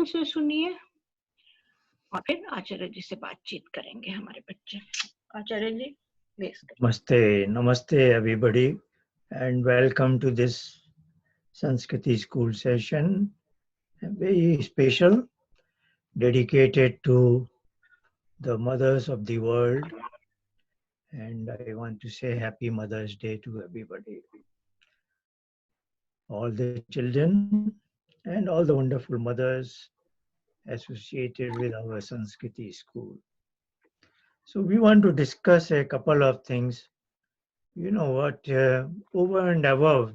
ध्यान से सुनिए और फिर आचार्य जी से बातचीत करेंगे हमारे बच्चे। आचार्य जी, please. Namaste everybody, and welcome to this Sanskriti school session, very special, dedicated to the mothers of the world. And I want to say Happy Mother's Day to everybody, all the children and all the wonderful mothers associated with our Sanskriti school. So we want to discuss a couple of things. You know what, over and above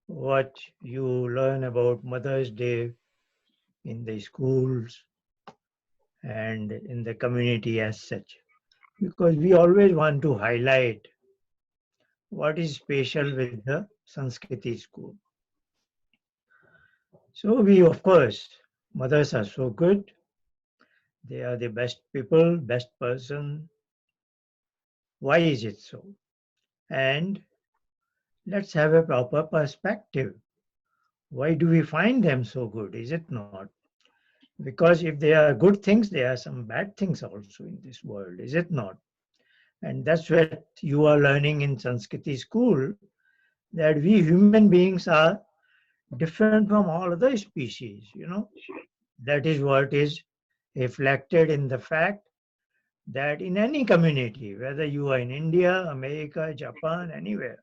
what you learn about Mother's Day in the schools and in the community as such. Because we always want to highlight what is special with the Sanskriti school. So we, of course, mothers are so good. They are the best people, best person. Why is it so? And let's have a proper perspective. Why do we find them so good? Is it not? Because if there are good things, there are some bad things also in this world, is it not? And that's what you are learning in Sanskriti school, that we human beings are different from all other species, you know. That is what is reflected in the fact that in any community, whether you are in India, America, Japan, anywhere,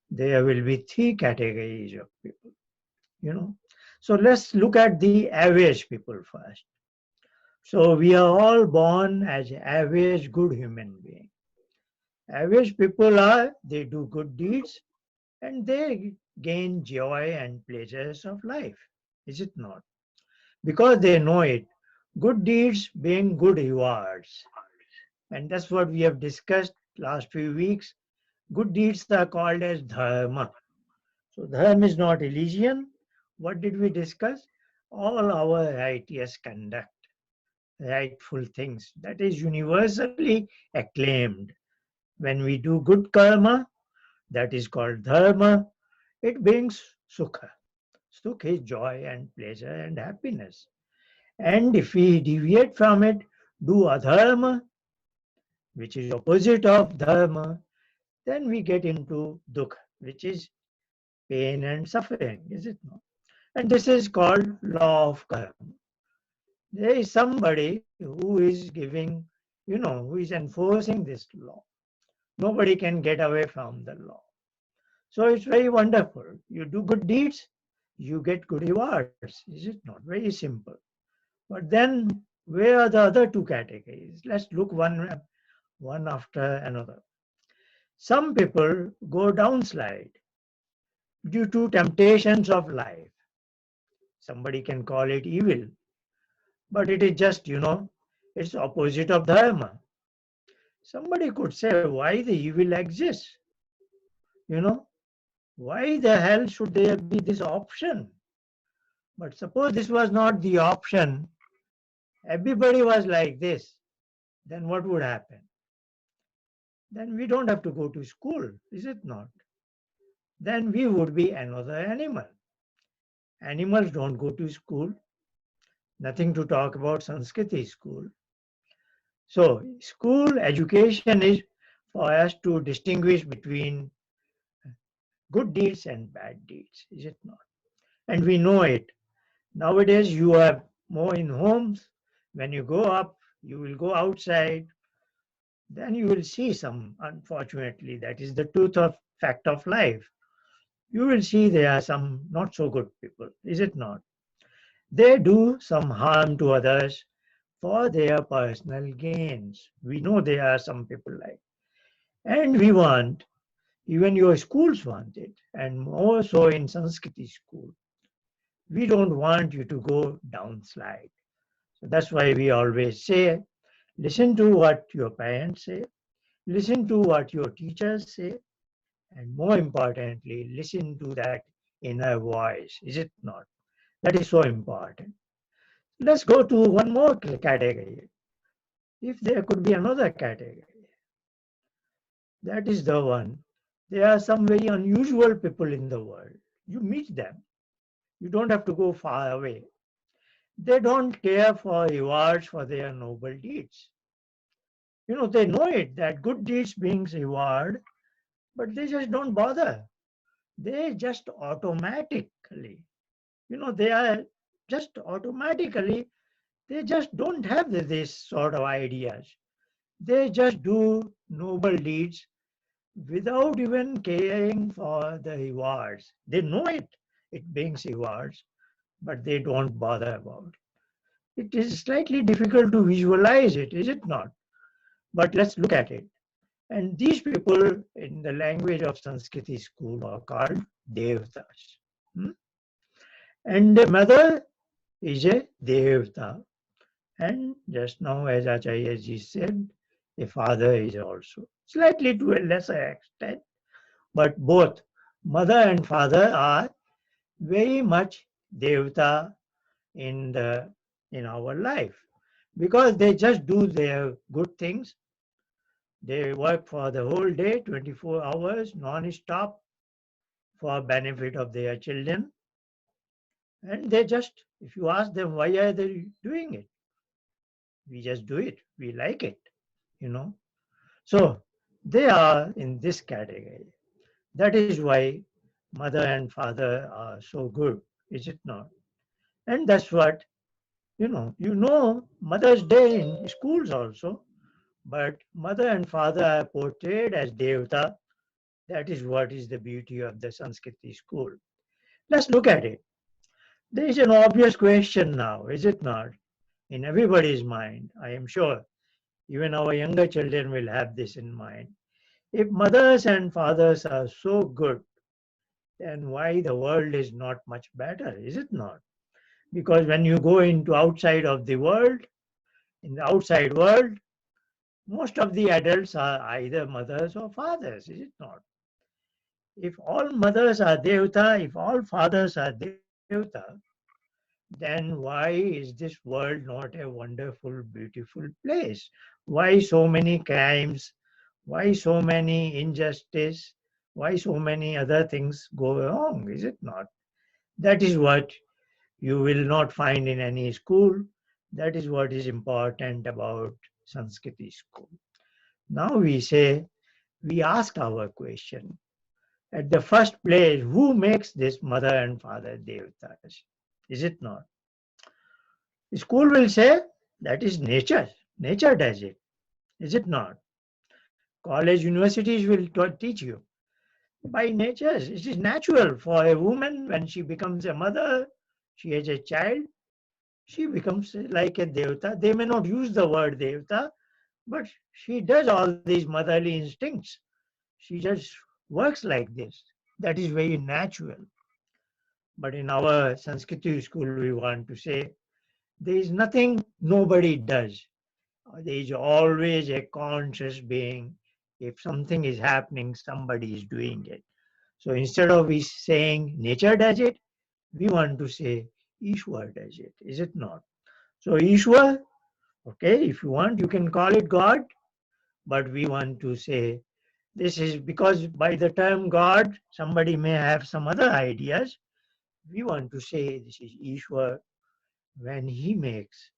there will be three categories of people, you know. So let's look at the average people first. So we are all born as average good human beings. Average people are, they do good deeds and they gain joy and pleasures of life. Is it not? Because they know it. Good deeds bring good rewards. And that's what we have discussed last few weeks. Good deeds are called as dharma. So dharma is not religion. What did we discuss? All our righteous conduct, rightful things. That is universally acclaimed. When we do good karma, that is called dharma, it brings sukha. Sukha is joy and pleasure and happiness. And if we deviate from it, do adharma, which is opposite of dharma, then we get into dukha, which is pain and suffering, is it not? And this is called law of karma. There is somebody who is giving, who is enforcing this law. Nobody can get away from the law. So it's very wonderful. You do good deeds, you get good rewards. Is it not? Very simple. But then, where are the other two categories? Let's look one after another. Some people go downslide due to temptations of life. Somebody can call it evil, but it is just, it's opposite of dharma. Somebody could say, why the evil exists? You know, why the hell should there be this option? But suppose this was not the option, everybody was like this, then what would happen? Then we don't have to go to school, is it not? Then we would be another animal. Animals don't go to school. Nothing to talk about Sanskriti school. So school education is for us to distinguish between good deeds and bad deeds, is it not? And we know it. Nowadays you are more in homes. When you go up, you will go outside, then you will see some, unfortunately, that is the truth of fact of life. You will see there are some not so good people, is it not? They do some harm to others for their personal gains. We know there are some people like, and we want, even your schools want it, and more so in Sanskriti school. We don't want you to go downslide. So that's why we always say, listen to what your parents say, listen to what your teachers say, and more importantly, listen to that inner voice, is it not? That is so important. Let's go to one more category. If there could be another category, that is the one. There are some very unusual people in the world. You meet them. You don't have to go far away. They don't care for rewards for their noble deeds. They know it that good deeds brings reward, but they just don't bother. They just automatically, they are just automatically, they just don't have this sort of ideas. They just do noble deeds without even caring for the rewards. They know it brings rewards, but they don't bother about it. It is slightly difficult to visualize it, is it not? But let's look at it. And these people in the language of Sanskriti school are called DAVSS. Hmm? And the mother is a Devta. And just now, as Acharya ji said, a father is also, slightly to a lesser extent, but both mother and father are very much Devta in the in our life because they just do their good things. They work for the whole day, 24 hours, non-stop, for benefit of their children. And they just, if you ask them why are they doing it, we just do it. We like it, you know. So they are in this category. That is why mother and father are so good, is it not? And that's what, Mother's Day in schools also, but mother and father are portrayed as Devta. That is what is the beauty of the Sanskriti school. Let's look at it. There is an obvious question now, is it not? In everybody's mind, I am sure. Even our younger children will have this in mind. If mothers and fathers are so good, then why the world is not much better, is it not? Because when you go into outside of the world, in the outside world, most of the adults are either mothers or fathers, is it not? If all mothers are Devta, if all fathers are Devta, then why is this world not a wonderful, beautiful place? Why so many crimes? Why so many injustice? Why so many other things go wrong? Is it not? That is what you will not find in any school. That is what is important about Sanskriti school. Now we ask our question. At the first place, who makes this mother and father devtas? Is it not? School will say that is nature. Nature does it. Is it not? College, universities will teach you. By nature, it is natural for a woman when she becomes a mother, she has a child, she becomes like a devta. They may not use the word devta, but she does all these motherly instincts. She just works like this. That is very natural. But in our Sanskrit school, we want to say there is nothing nobody does. There is always a conscious being. If something is happening, somebody is doing it. So instead of we saying nature does it, we want to say Ishwar does it. Is it not? So Ishwar, okay, if you want, you can call it God, but we want to say this is because by the term God, somebody may have some other ideas. We want to say this is Ishwar when he makes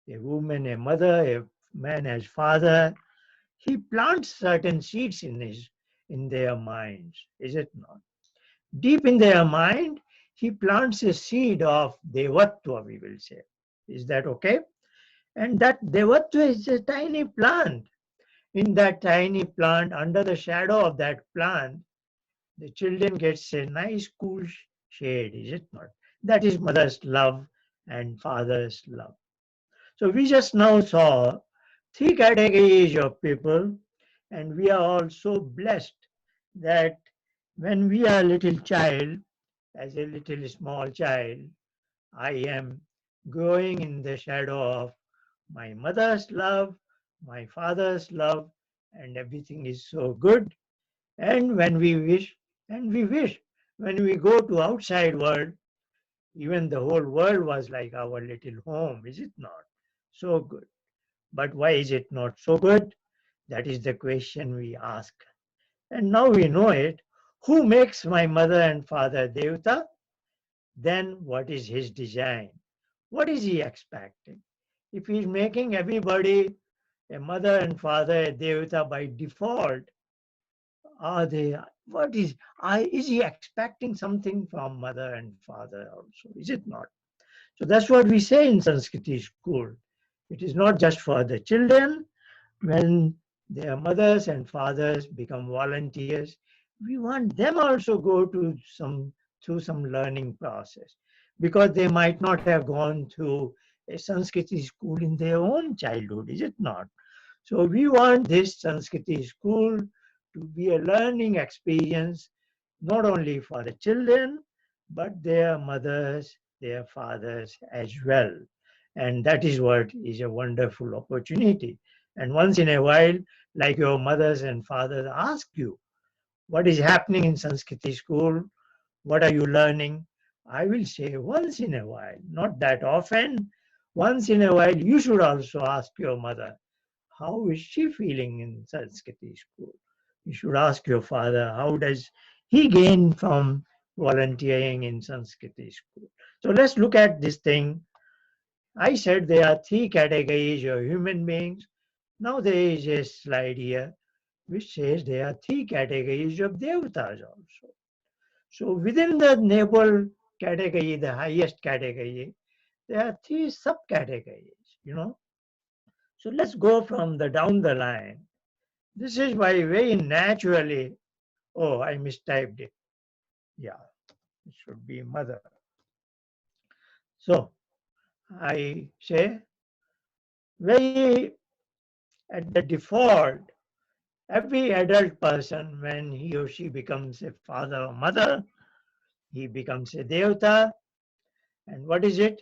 a woman a mother, a man as father, he plants certain seeds in their minds, is it not? Deep in their mind, he plants a seed of devatva, we will say. Is that okay? And that devatva is a tiny plant. In that tiny plant, under the shadow of that plant, the children gets a nice cool shade, is it not? That is mother's love and father's love. So we just now saw three categories of people, and we are also blessed that when we are a little child, as a little small child, I am growing in the shadow of my mother's love, my father's love, and everything is so good. And when we wish, and we wish, when we go to outside world, even the whole world was like our little home, is it not? So good. But why is it not so good? That is the question we ask. And now we know it. Who makes my mother and father Devta? Then what is his design? What is he expecting? If he's making everybody a mother and father a devata by default, are they? What is he expecting something from mother and father also? Is it not? So that's what we say in Sanskriti school. It is not just for the children. When their mothers and fathers become volunteers, we want them also go to through some learning process, because they might not have gone through a Sanskriti school in their own childhood, is it not? So we want this Sanskriti school to be a learning experience, not only for the children, but their mothers, their fathers as well. And that is what is a wonderful opportunity. And once in a while, like your mothers and fathers ask you, what is happening in Sanskriti school? What are you learning? I will say once in a while, not that often. Once in a while, you should also ask your mother, how is she feeling in Sanskriti school? You should ask your father, how does he gain from volunteering in Sanskriti school? So let's look at this thing. I said there are three categories of human beings. Now there is a slide here which says there are three categories of devatas also. So within the noble category, the highest category, there are three subcategories. So let's go from the down the line. This is why very naturally, oh, I mistyped it. Yeah, it should be mother. So I say very at the default, every adult person, when he or she becomes a father or mother, he becomes a devata. And what is it?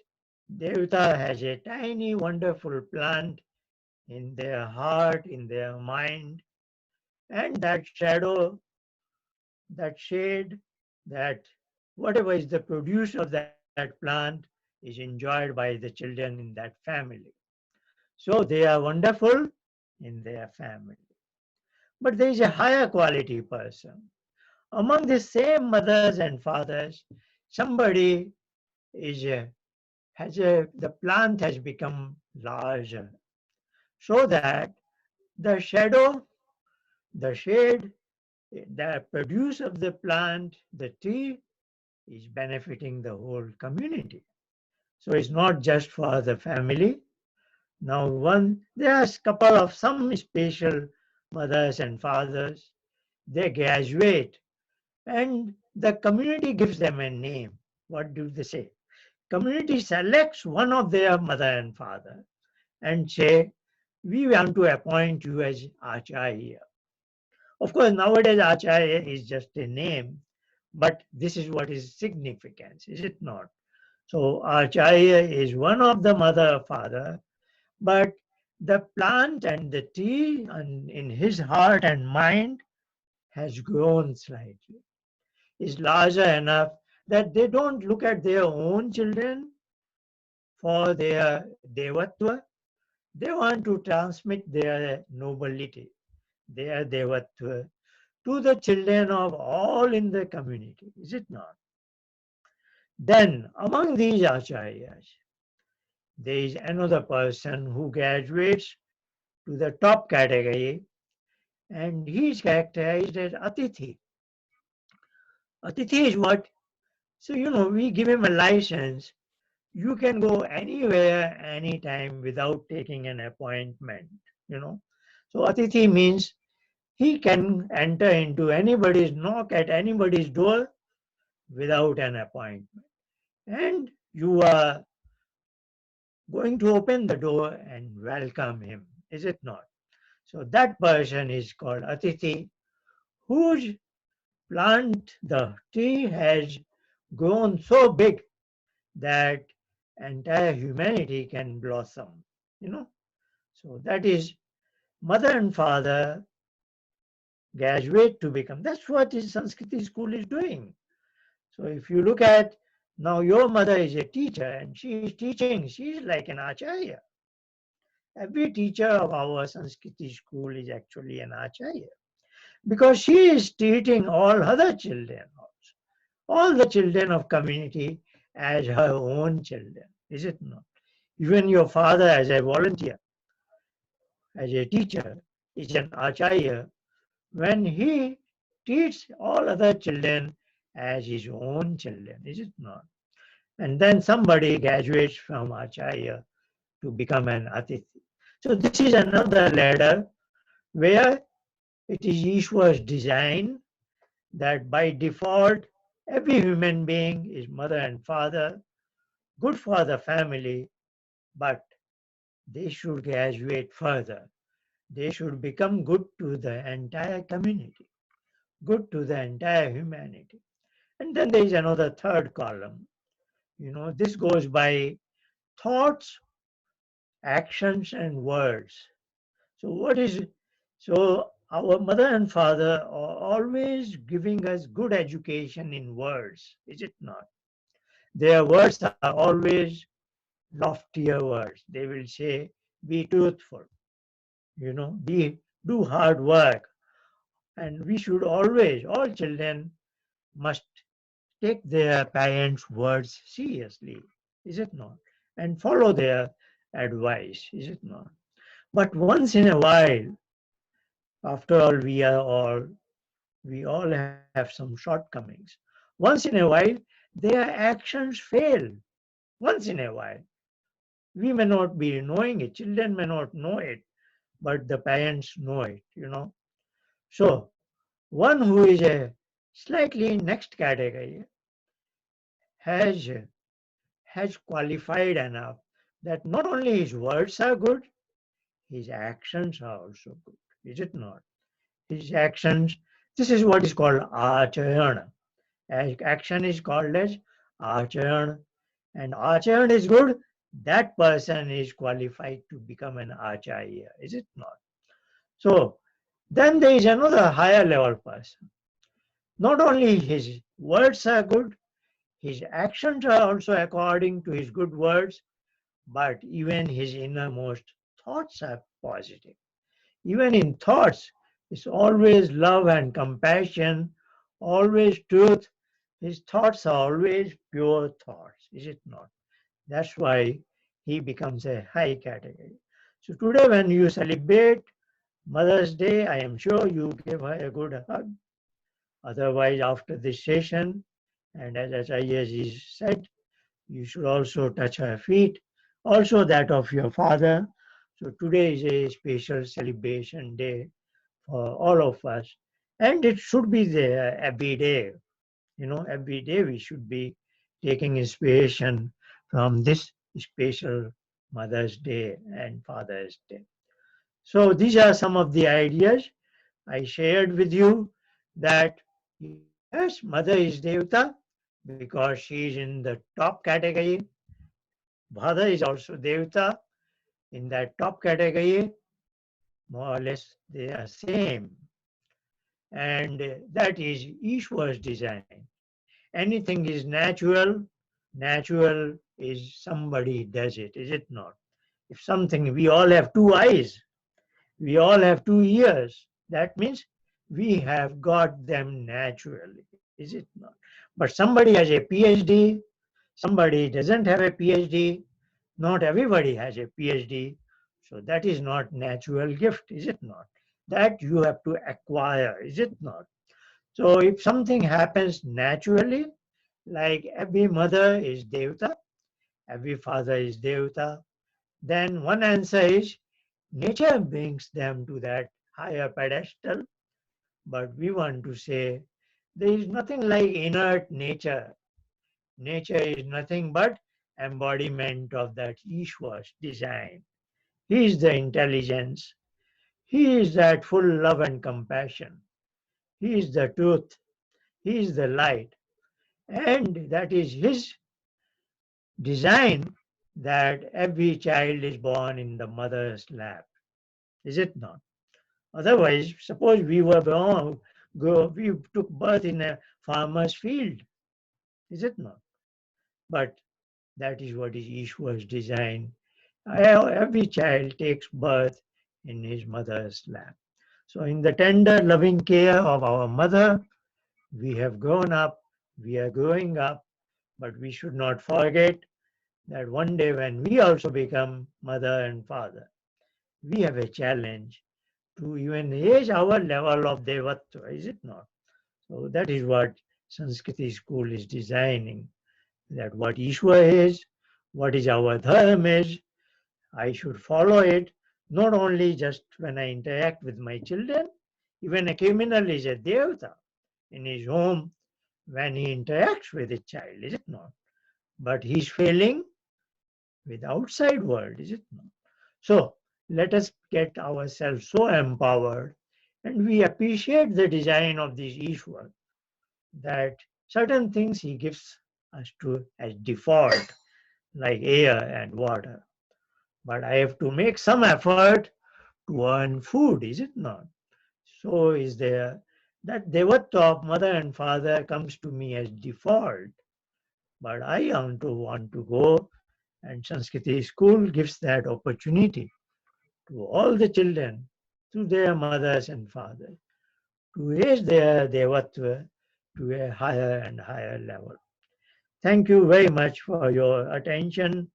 Devata has a tiny, wonderful plant in their heart, in their mind, and that shadow, that shade, that whatever is the produce of that plant is enjoyed by the children in that family. So they are wonderful in their family. But there is a higher quality person. Among the same mothers and fathers, somebody is the plant has become larger, so that the shadow, the shade, the produce of the plant, the tree is benefiting the whole community. So it's not just for the family. Now, there are a couple of some special mothers and fathers. They graduate, and the community gives them a name. What do they say? Community selects one of their mother and father and say, we want to appoint you as Acharya. Of course, nowadays Acharya is just a name, but this is what is significance, is it not? So Acharya is one of the mother father, but the plant and the tree in his heart and mind has grown slightly, is larger enough that they don't look at their own children for their devatva. They want to transmit their nobility, their devatva, to the children of all in the community, is it not? Then, among these acharyas, there is another person who graduates to the top category, and he is characterized as Atithi. Atithi is what? So, we give him a license. You can go anywhere, anytime without taking an appointment, you know. So, Atithi means he can enter into anybody's, knock at anybody's door without an appointment. And you are going to open the door and welcome him, is it not? So that person is called Atithi, whose plant, the tree has grown so big that entire humanity can blossom, you know. So that is mother and father graduate to become. That's what this Sanskriti school is doing. So if you look at now, your mother is a teacher and she is teaching, she is like an acharya. Every teacher of our Sanskriti school is actually an acharya, because she is treating all other children also, all the children of community as her own children. is it not? Even your father as a volunteer, as a teacher, is an acharya when he treats all other children as his own children, is it not? And then somebody graduates from acharya to become an atithi. So this is another ladder where it is Ishwar's design that by default every human being is mother and father, good for the family, but they should graduate further. They should become good to the entire community, good to the entire humanity. And then there is another third column. This goes by thoughts, actions, and words. So what is so our mother and father are always giving us good education in words, is it not? Their words are always loftier words. They will say, be truthful, do hard work. And we should always, all children must take their parents' words seriously, is it not? And follow their advice, is it not? But once in a while, after all, we all have some shortcomings. Once in a while, their actions fail. Once in a while. We may not be knowing it, children may not know it, but the parents know it. So, one who is a slightly next category has, has qualified enough that not only his words are good, his actions are also good. Is it not? His actions, this is what is called acharana. Action is called as acharana. And acharana is good, that person is qualified to become an acharya, is it not? So then there is another higher level person. Not only his words are good, his actions are also according to his good words, but even his innermost thoughts are positive. Even in thoughts, it's always love and compassion, always truth. His thoughts are always pure thoughts, is it not? That's why he becomes a high category. So today when you celebrate Mother's Day, I am sure you give her a good hug. Otherwise, after this session, and as I said, you should also touch her feet, also that of your father. So today is a special celebration day for all of us. And it should be there every day. Every day we should be taking inspiration from this special Mother's Day and Father's Day. So these are some of the ideas I shared with you that yes, Mother is Devta because she is in the top category. Father is also Devta in that top category. More or less they are same. And that is Ishwar's design. Anything is natural. Natural is somebody does it, is it not? If something, we all have two eyes, we all have two ears. That means we have got them naturally, is it not? But somebody has a PhD, somebody doesn't have a PhD, not everybody has a PhD. So that is not natural gift, is it not? That you have to acquire, is it not? So if something happens naturally, like every mother is Devta, every father is Devta, then one answer is nature brings them to that higher pedestal. But we want to say there is nothing like inert nature. Nature is nothing but embodiment of that Ishwar's design. He is the intelligence. He is that full love and compassion. He is the truth. He is the light. And that is his design that every child is born in the mother's lap. Is it not? Otherwise, suppose we were born, we took birth in a farmer's field. Is it not? But that is what is Ishwar's design. Every child takes birth in his mother's lap. So in the tender loving care of our mother, we have grown up, we are growing up, but we should not forget that one day when we also become mother and father, we have a challenge to even raise our level of devatva, is it not? So that is what Sanskriti school is designing, that what Ishwar is, what is our dharma is, I should follow it, not only just when I interact with my children, even a criminal is a devata in his home when he interacts with a child, is it not? But he's failing with outside world, is it not? So let us get ourselves so empowered and we appreciate the design of this Ishwar that certain things he gives us to as default, like air and water. But I have to make some effort to earn food, is it not? So is there that devatva of mother and father comes to me as default, but I want to go, and Sanskriti school gives that opportunity to all the children, to their mothers and fathers, to raise their devatva to a higher and higher level. Thank you very much for your attention.